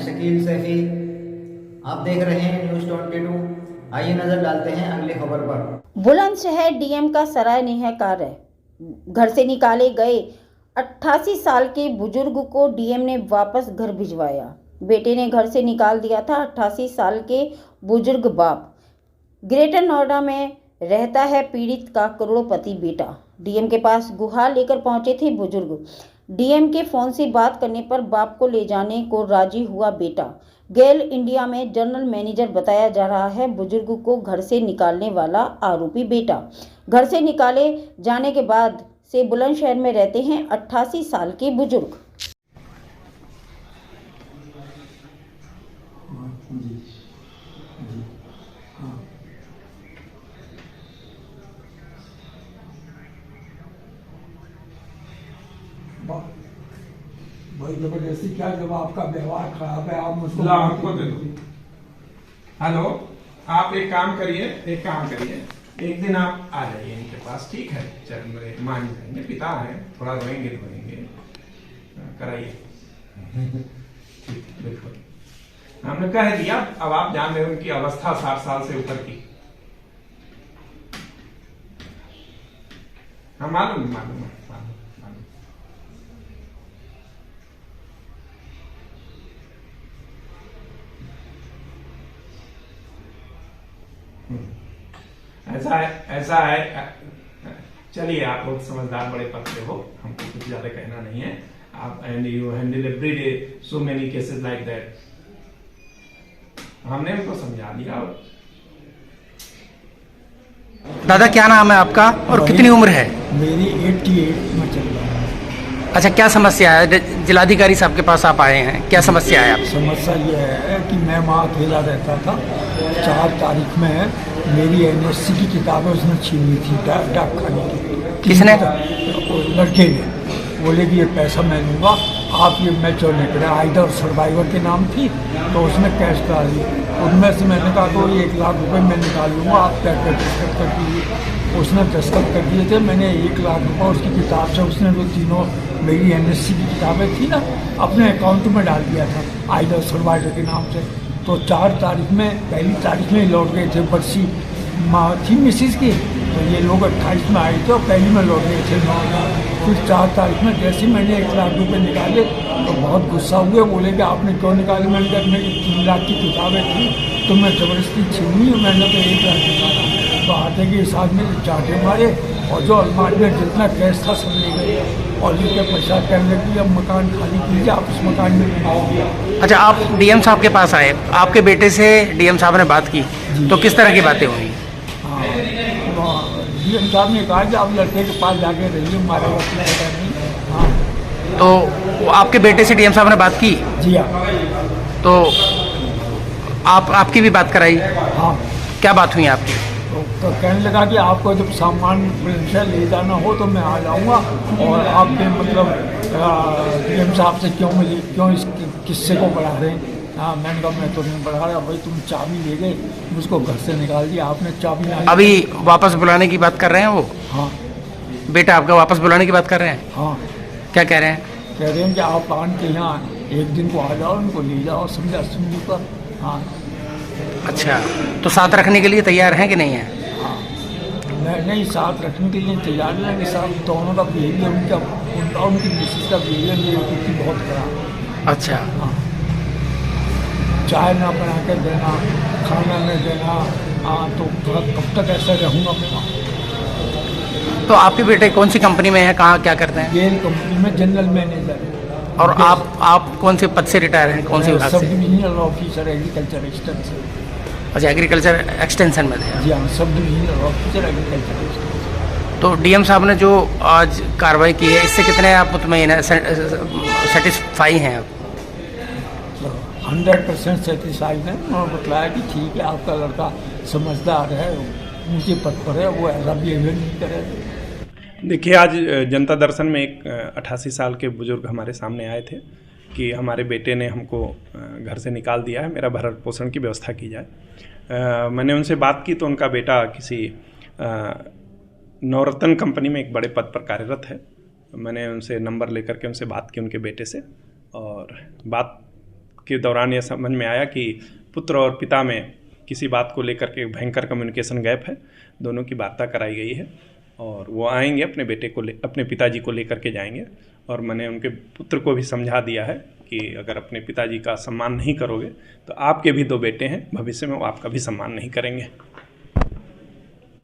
शकील सैफी। आप देख रहे हैं न्यूज़ 22। आइए नजर डालते हैं अगली खबर पर। बुलंदशहर डीएम का सराहनीय कार्य। घर से निकाले गए 88 साल के बुजुर्ग को डीएम ने वापस घर भिजवाया। बेटे ने घर से निकाल दिया था 88 साल के बुजुर्ग बाप। ग्रेटर नोएडा में रहता है पीड़ित का करोड़पति बेटा। डीएम के पास गुहार लेकर पहुंचे थे बुजुर्ग। डीएम के फोन से बात करने पर बाप को ले जाने को राजी हुआ बेटा। गेल इंडिया में जनरल मैनेजर बताया जा रहा है बुजुर्ग को घर से निकालने वाला आरोपी बेटा। घर से निकाले जाने के बाद से बुलंदशहर में रहते हैं 88 साल के बुजुर्ग। भाई जबरदस्ती क्या, जब आपका व्यवहार खराब है आप मुझको आपको दे दो। हेलो, आप एक काम करिए, एक दिन आप आ जाइए इनके पास, ठीक है? चल मान जाएंगे, पिता है, थोड़ा रोएंगे कराइए। ठीक, बिल्कुल हमने कह दिया। अब आप जान रहे हो उनकी अवस्था 60 साल से ऊपर की। हाँ मालूम। ऐसा है। चलिए, आप लोग समझदार बड़े पद पे हो, हमको कुछ ज्यादा कहना नहीं है। आप and you handle every day so many cases like that. हमने उनको समझा दिया। दादा क्या नाम है आपका और कितनी उम्र है? मेरी 88 में चल रहा है। अच्छा, क्या समस्या है? जिलाधिकारी साहब के पास आप आए हैं, क्या समस्या है आप? समस्या ये है कि मैं वहाँ अकेला रहता था। 4 तारीख में मेरी एनएससी की किताबें उसने छीन ली थी डाकखाने की। किसने? लड़के ने। बोले कि ये पैसा मैं लूँगा, आप ये मैं जो निकला आइडर सर्वाइवर के नाम थी, तो उसने कैश करा ली। उनमें से मैंने कहा तो 1 लाख रुपए मैं निकाल लूँगा, आप क्या दस्तखत कर दीजिए। उसने दस्तखत कर दिए थे। मैंने 1 लाख रुपये उसकी किताब से, उसने जो तीनों मेरी एनएससी की किताबें थी ना, अपने अकाउंट में डाल दिया था आइडर सर्वाइवर के नाम से। तो 4 तारीख में, पहली तारीख में लौट गए थे। बरसी माँ थी मिसिस की, तो ये लोग 28 में आए थे और पहली में लौट गए थे 9। फिर 4 तारीख में जैसे मैंने 1 लाख रुपए निकाले तो बहुत गुस्सा हुए। बोले कि आपने क्यों निकाले? मैंने कहा मेरी 3 लाख की किताबें थी तो मैं जबरदस्ती छीनी है, मैंने तो 1 लाख निकाला। तो आटे के हिसाब में चाटे मारे और जो अलमारी में जितना कैश था सब ले गए और लेके पैसा कहने लगी अब मकान खाली कीजिए, आप उस मकान में बनाओगे। अच्छा, आप डीएम साहब के पास आए, आपके बेटे से डीएम साहब ने बात की, तो किस तरह की बातें हुई? हाँ, डीएम साहब ने कहा कि आप लड़के के पास जाके रहिए, हमारे वक्त नहीं। हाँ, तो आपके बेटे से डीएम साहब ने बात की? जी हाँ। तो आपकी भी बात कराई? हाँ। क्या बात हुई आपकी? तो कहने लगा कि आपको जब सामान से ले जाना हो तो मैं आ जाऊंगा, और आपके मतलब डीएम साहब से क्यों इस किस्से को बढ़ा रहे हैं? हाँ, मैंने कहा मैं तो नहीं बढ़ा रहा भाई, तुम चाबी ले गए, मुझको घर से निकाल दिया आपने, चाबी ना। अभी वापस बुलाने की बात कर रहे हैं वो? हाँ। बेटा आपका वापस बुलाने की बात कर रहे हैं? हाँ। क्या कह रहे हैं? कह रहे हैं कि आप आन के यहाँ एक दिन को आ जाओ, उनको ले जाओ समझा सुनी पर। हाँ। अच्छा, तो साथ रखने के लिए तैयार हैं कि नहीं है? नहीं, साथ रखने के लिए तैयार नहीं। साथ दोनों का बिहेवियर, उनकी मिसेस का बिहेवियर मेरी कुछ बहुत खराब। अच्छा। हाँ, चाय ना बना के देना, खाना नहीं देना। हाँ, तो कब तक ऐसा रहूँगा मैं? तो आपके बेटे कौन सी कंपनी में है, कहाँ क्या करते हैं? गेल कंपनी में जनरल मैनेजर है। और आप कौन से पद से रिटायर हैं, कौन से विभाग सब से? Divisional officer agriculture extension. अच्छा, एग्रीकल्चर एक्सटेंशन में थे। जी हाँ, sub divisional officer agriculture extension. तो डीएम साहब ने जो आज कार्रवाई की है, इससे कितने आप मुतमईन हैं, सेटिस्फाई हैं आप? 100% सेटिस्फाइड है। उन्होंने बताया कि ठीक है, आपका लड़का समझदार है, ऊँचे पद पर है, वो ऐसा बिहेवियर नहीं करेगा। देखिए, आज जनता दर्शन में एक 88 साल के बुजुर्ग हमारे सामने आए थे कि हमारे बेटे ने हमको घर से निकाल दिया है, मेरा भरण पोषण की व्यवस्था की जाए। मैंने उनसे बात की तो उनका बेटा किसी नवरत्न कंपनी में एक बड़े पद पर कार्यरत है। मैंने उनसे नंबर लेकर के उनसे बात की उनके बेटे से, और बात के दौरान यह समझ में आया कि पुत्र और पिता में किसी बात को लेकर के भयंकर कम्युनिकेशन गैप है। दोनों की वार्ता कराई गई है और वो आएंगे, अपने बेटे को अपने पिताजी को लेकर के जाएंगे। और मैंने उनके पुत्र को भी समझा दिया है कि अगर अपने पिताजी का सम्मान नहीं करोगे तो आपके भी 2 बेटे हैं, भविष्य में वो आपका भी सम्मान नहीं करेंगे।